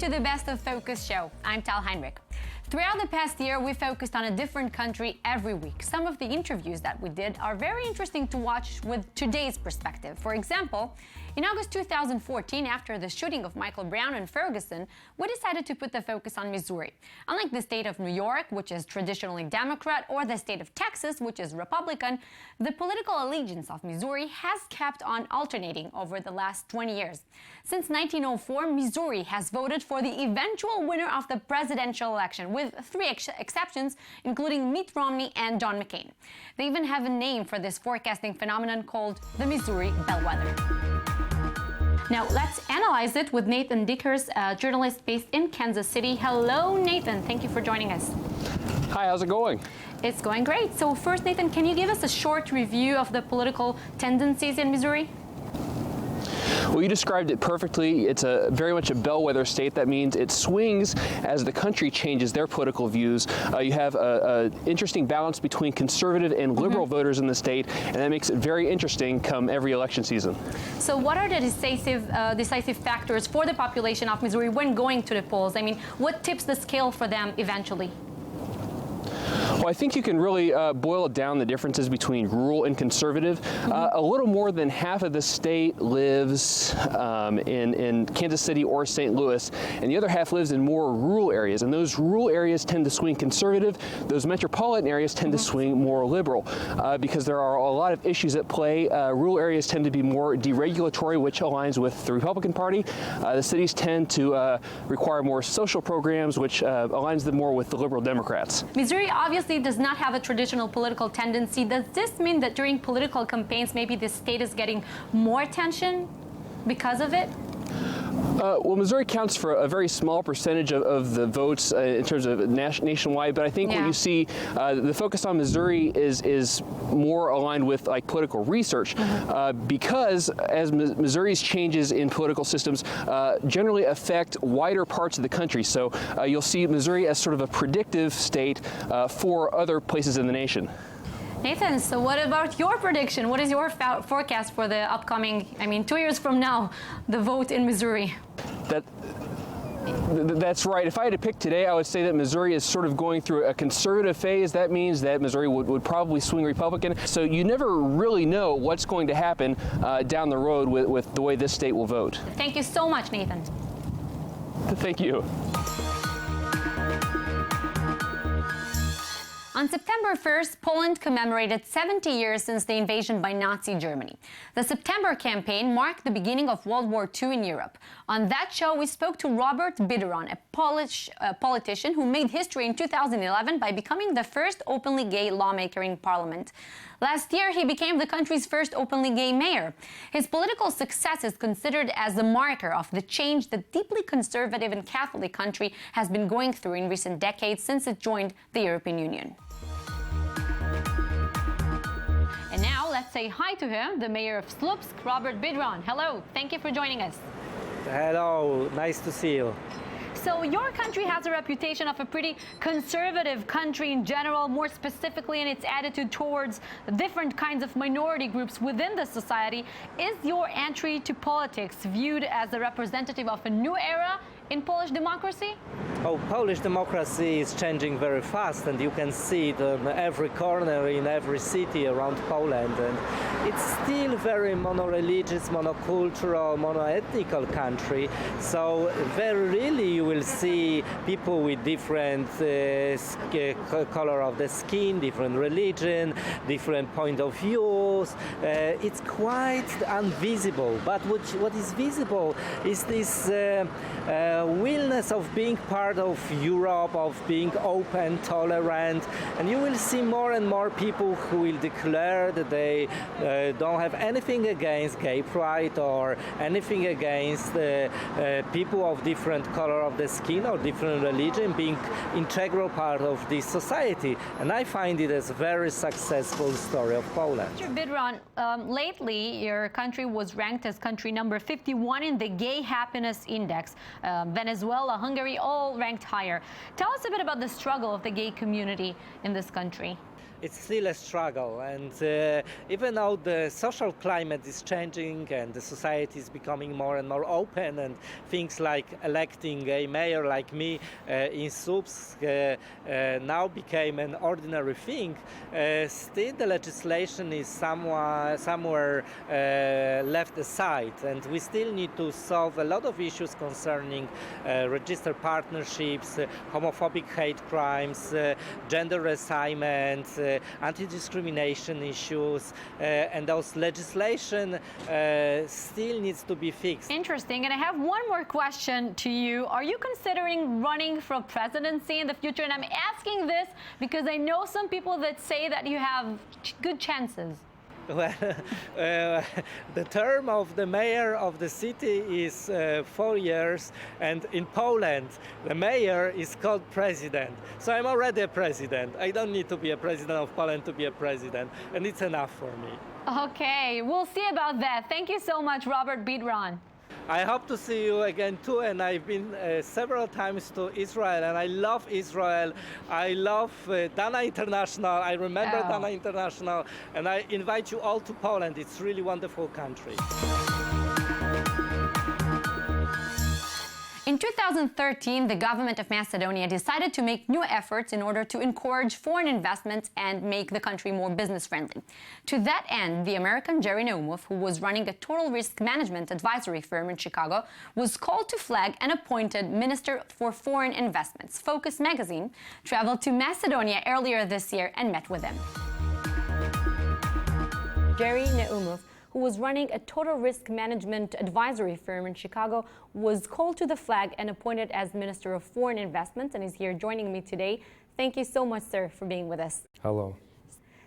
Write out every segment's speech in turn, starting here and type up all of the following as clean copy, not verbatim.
to the Best of Focus show. I'm Tal Heinrich. Throughout the past year, we focused on a different country every week. Some of the interviews that we did are very interesting to watch with today's perspective. For example, in August 2014, after the shooting of Michael Brown in Ferguson, we decided to put the focus on Missouri. Unlike the state of New York, which is traditionally Democrat, or the state of Texas, which is Republican, the political allegiance of Missouri has kept on alternating over the last 20 years. Since 1904, Missouri has voted for the eventual winner of the presidential election, with three exceptions, including Mitt Romney and John McCain. They even have a name for this forecasting phenomenon called the Missouri Bellwether. Now, let's analyze it with Nathan Dickers, a journalist based in Kansas City. Hello, Nathan. Thank you for joining us. Hi, how's it going? It's going great. So first, Nathan, can you give us a short review of the political tendencies in Missouri? Well, you described it perfectly. It's very much a bellwether state. That means it swings as the country changes their political views. You have an interesting balance between conservative and liberal voters in the state, and that makes it very interesting come every election season. So what are the decisive factors for the population of Missouri when going to the polls? I mean, what tips the scale for them eventually? Well, I think you can really boil down the differences between rural and conservative. A little more than half of the state lives in Kansas City or St. Louis, and the other half lives in more rural areas. And those rural areas tend to swing conservative. Those metropolitan areas tend to swing more liberal because there are a lot of issues at play. Rural areas tend to be more deregulatory, which aligns with the Republican Party. The cities tend to require more social programs, which aligns them more with the liberal Democrats. Missouri obviously does not have a traditional political tendency. Does this mean that during political campaigns, maybe the state is getting more attention because of it? Well, Missouri counts for a very small percentage of the votes in terms of nationwide, but I think what you see, the focus on Missouri is more aligned with like political research because as Missouri's changes in political systems generally affect wider parts of the country. So you'll see Missouri as sort of a predictive state for other places in the nation. Nathan, so what about your prediction? What is your forecast for the upcoming, 2 years from now, the vote in Missouri? That's right. If I had to pick today, I would say that Missouri is sort of going through a conservative phase. That means that Missouri would probably swing Republican. So you never really know what's going to happen down the road with the way this state will vote. Thank you so much, Nathan. Thank you. On September 1st, Poland commemorated 70 years since the invasion by Nazi Germany. The September campaign marked the beginning of World War II in Europe. On that show, we spoke to Robert Biedron, a Polish politician who made history in 2011 by becoming the first openly gay lawmaker in parliament. Last year, he became the country's first openly gay mayor. His political success is considered as the marker of the change the deeply conservative and Catholic country has been going through in recent decades since it joined the European Union. And now let's say hi to him, the mayor of Slupsk, Robert Biedron. Hello, thank you for joining us. Hello, nice to see you. So your country has a reputation of a pretty conservative country in general, more specifically in its attitude towards different kinds of minority groups within the society. Is your entry to politics viewed as a representative of a new era in Polish democracy? Oh, Polish democracy is changing very fast, and you can see it on every corner in every city around Poland. And it's still very mono-religious, monocultural, mono-ethnical country. So very really you will see people with different color of the skin, different religion, different point of views. It's quite invisible. But what is visible is this willingness of being part of Europe, of being open, tolerant, and you will see more and more people who will declare that they don't have anything against gay pride or anything against people of different color of the skin or different religion being integral part of this society. And I find it as a very successful story of Poland. Mr. Biedron, lately your country was ranked as country number 51 in the Gay Happiness Index. Venezuela, Hungary, all ranked higher. Tell us a bit about the struggle of the gay community in this country. It's still a struggle, and even though the social climate is changing and the society is becoming more and more open, and things like electing a mayor like me in Słupsk now became an ordinary thing, still the legislation is somewhere left aside, and we still need to solve a lot of issues concerning registered partnerships, homophobic hate crimes, gender reassignment, anti-discrimination issues, and those legislation still needs to be fixed. Interesting. And I have one more question to you. Are you considering running for presidency in the future? And I'm asking this because I know some people that say that you have good chances. Well, the term of the mayor of the city is 4 years, and in Poland, the mayor is called president. So I'm already a president. I don't need to be a president of Poland to be a president, and it's enough for me. Okay, we'll see about that. Thank you so much, Robert Biedron. I hope to see you again too, and I've been several times to Israel, and I love Israel. I love Dana International. I remember Dana International, and I invite you all to Poland. It's a really wonderful country. In 2013, the government of Macedonia decided to make new efforts in order to encourage foreign investments and make the country more business-friendly. To that end, the American Jerry Naumov, who was running a total risk management advisory firm in Chicago, was called to flag and appointed Minister for Foreign Investments. Focus magazine traveled to Macedonia earlier this year and met with him. Jerry Naumov, who was running a total risk management advisory firm in Chicago, was called to the flag and appointed as Minister of Foreign Investments, and is here joining me today. Thank you so much, sir, for being with us. Hello.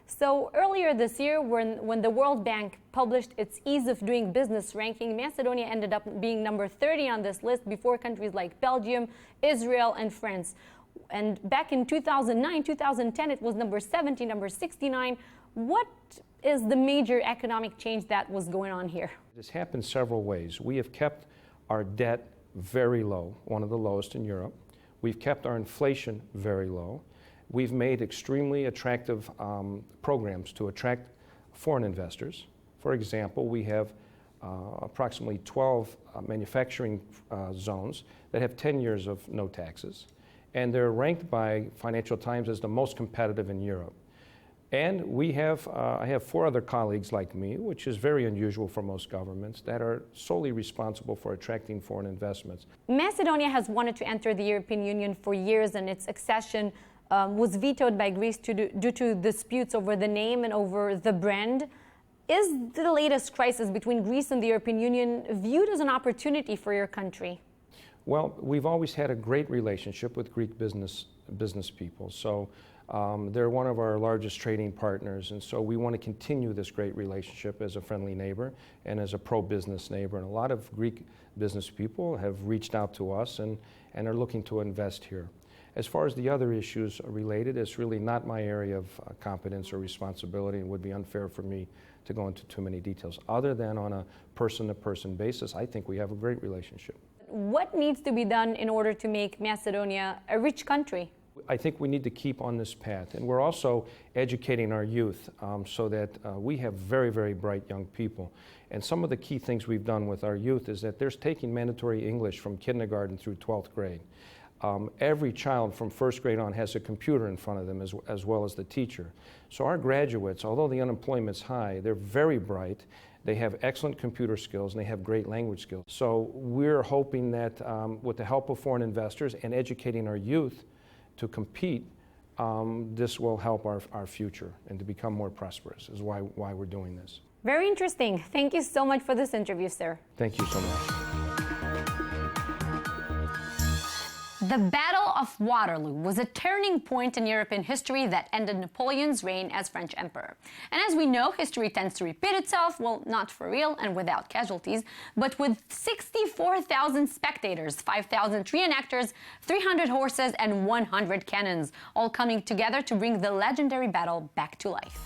So earlier this year, when the World Bank published its ease of doing business ranking, Macedonia ended up being number 30 on this list before countries like Belgium, Israel, and France. And back in 2009, 2010, it was number 70, number 69. What is the major economic change that was going on here? This happened several ways. We have kept our debt very low, one of the lowest in Europe. We've kept our inflation very low. We've made extremely attractive programs to attract foreign investors. For example, we have approximately 12 manufacturing zones that have 10 years of no taxes. And they're ranked by Financial Times as the most competitive in Europe. And we have, I have 4 other colleagues like me, which is very unusual for most governments, that are solely responsible for attracting foreign investments. Macedonia has wanted to enter the European Union for years, and its accession was vetoed by Greece due to disputes over the name and over the brand. Is the latest crisis between Greece and the European Union viewed as an opportunity for your country? Well, we've always had a great relationship with Greek business people. So they're one of our largest trading partners, and so we want to continue this great relationship as a friendly neighbor and as a pro-business neighbor. And a lot of Greek business people have reached out to us and are looking to invest here. As far as the other issues related, it's really not my area of competence or responsibility, and would be unfair for me to go into too many details. Other than on a person-to-person basis, I think we have a great relationship. What needs to be done in order to make Macedonia a rich country? I think we need to keep on this path, and we're also educating our youth so that we have very, very bright young people. And some of the key things we've done with our youth is that they're taking mandatory English from kindergarten through 12th grade. Every child from 1st grade on has a computer in front of them as well as the teacher. So our graduates, although the unemployment's high, they're very bright. They have excellent computer skills and they have great language skills. So we're hoping that with the help of foreign investors and educating our youth to compete, this will help our future and to become more prosperous, is why we're doing this. Very interesting. Thank you so much for this interview, sir. Thank you so much. The Battle of Waterloo was a turning point in European history that ended Napoleon's reign as French emperor. And as we know, history tends to repeat itself, well, not for real and without casualties, but with 64,000 spectators, 5,000 reenactors, 300 horses, and 100 cannons, all coming together to bring the legendary battle back to life.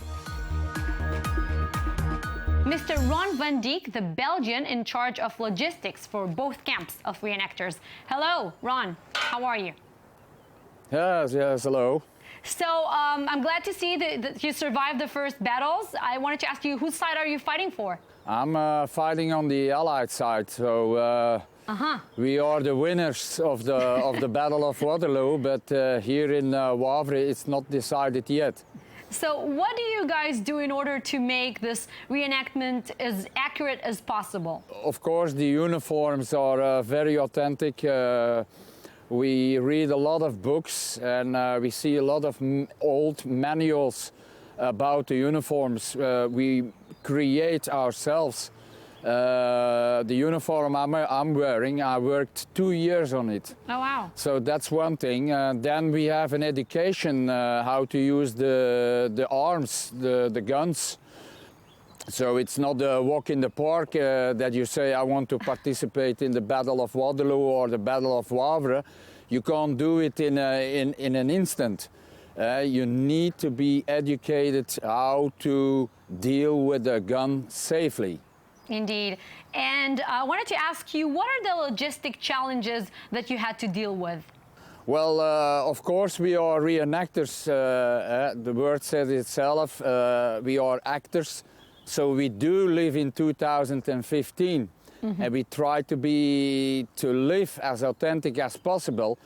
Mr. Ron van Dijk, the Belgian in charge of logistics for both camps of reenactors. Hello, Ron. How are you? Yes, hello. So I'm glad to see that you survived the first battles. I wanted to ask you, whose side are you fighting for? I'm fighting on the Allied side, so we are the winners of the Battle of Waterloo, but here in Wavre it's not decided yet. So what do you guys do in order to make this reenactment as accurate as possible? Of course, the uniforms are very authentic. We read a lot of books and we see a lot of old manuals about the uniforms. We create ourselves. The uniform I'm wearing, I worked 2 years on it. Oh, wow. So that's one thing. Then we have an education how to use the arms, the guns. So it's not a walk in the park that you say, I want to participate in the Battle of Waterloo or the Battle of Wavre. You can't do it in an instant. You need to be educated how to deal with a gun safely. Indeed. And I wanted to ask you, what are the logistic challenges that you had to deal with? Well, of course, we are reenactors. The word says itself. We are actors. So we do live in 2015. And we try to live as authentic as possible.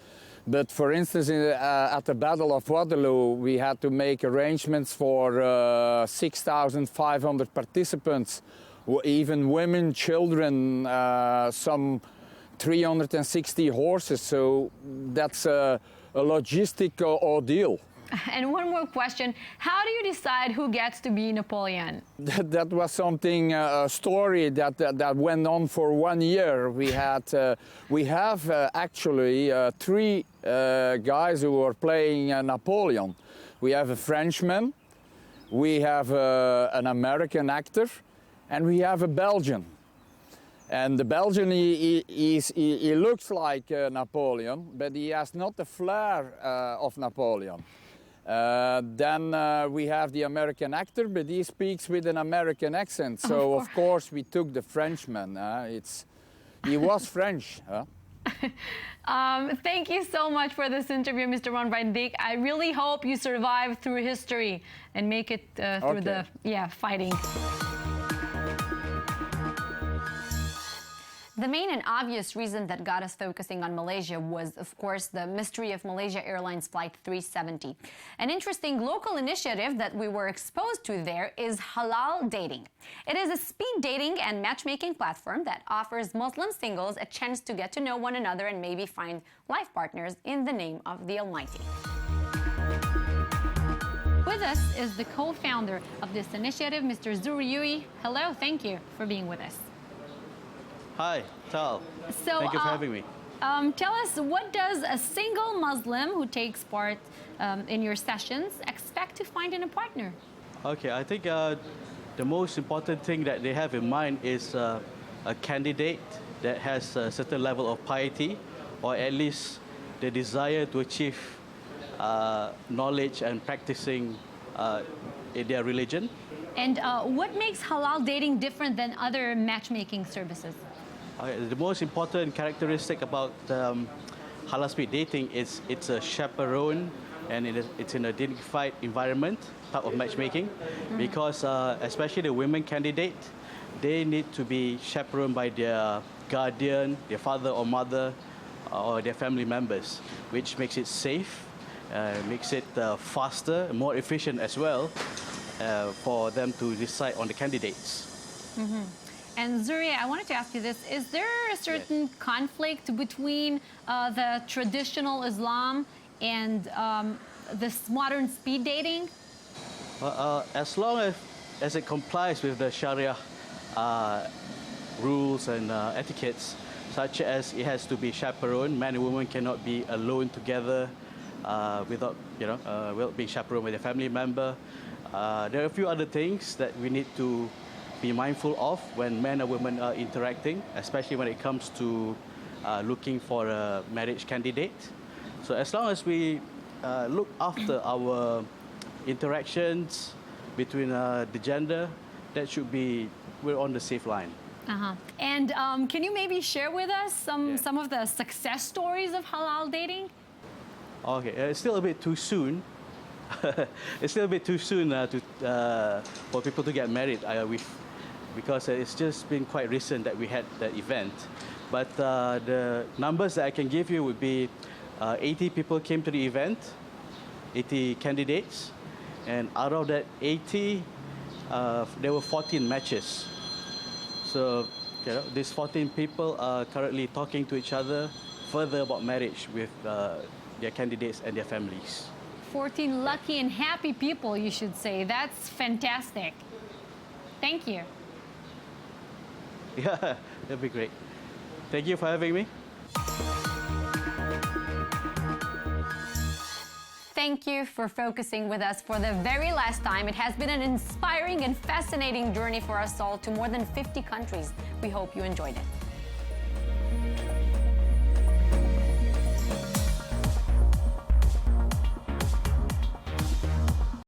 But for instance, at the Battle of Waterloo, we had to make arrangements for 6,500 participants, even women, children, some 360 horses. So that's a logistic ordeal. And one more question. How do you decide who gets to be Napoleon? That was something, a story that went on for 1 year. We have actually 3 guys who are playing Napoleon. We have a Frenchman, we have an American actor, and we have a Belgian. And the Belgian, he looks like Napoleon, but he has not the flair of Napoleon. Then we have the American actor, but he speaks with an American accent. So of course we took the Frenchman. He was French. Thank you so much for this interview, Mr. Ron van Dijk. I really hope you survive through history and make it through the fighting. The main and obvious reason that got us focusing on Malaysia was, of course, the mystery of Malaysia Airlines Flight 370. An interesting local initiative that we were exposed to there is Halal Dating. It is a speed dating and matchmaking platform that offers Muslim singles a chance to get to know one another and maybe find life partners in the name of the Almighty. With us is the co-founder of this initiative, Mr. Zuri. Hello, thank you for being with us. Hi, Tal. So, thank you for having me. Tell us, what does a single Muslim who takes part in your sessions expect to find in a partner? Okay, I think the most important thing that they have in mind is a candidate that has a certain level of piety, or at least the desire to achieve knowledge and practicing in their religion. And what makes Halal Dating different than other matchmaking services? The most important characteristic about Halal Speed Dating is it's a chaperone and it's an identified environment type of matchmaking, because especially the women candidate, they need to be chaperoned by their guardian, their father or mother, or their family members, which makes it safe, makes it faster, more efficient as well, for them to decide on the candidates. And Zuri, I wanted to ask you this. Is there a certain conflict between the traditional Islam and this modern speed dating? As long as it complies with the Sharia rules and etiquettes, such as it has to be chaperoned, man and woman cannot be alone together without being chaperoned with a family member. There are a few other things that we need to be mindful of when men and women are interacting, especially when it comes to looking for a marriage candidate. So as long as we look after our interactions between the gender, that should be we're on the safe line. And can you maybe share with us some of the success stories of halal dating? Okay, it's still a bit too soon. It's still a bit too soon for people to get married because it's just been quite recent that we had that event. But the numbers that I can give you would be 80 people came to the event, 80 candidates, and out of that 80, there were 14 matches. So these 14 people are currently talking to each other further about marriage with their candidates and their families. 14 lucky and happy people, you should say. That's fantastic. Thank you. Yeah, that'd be great. Thank you for having me. Thank you for focusing with us for the very last time. It has been an inspiring and fascinating journey for us all to more than 50 countries. We hope you enjoyed it.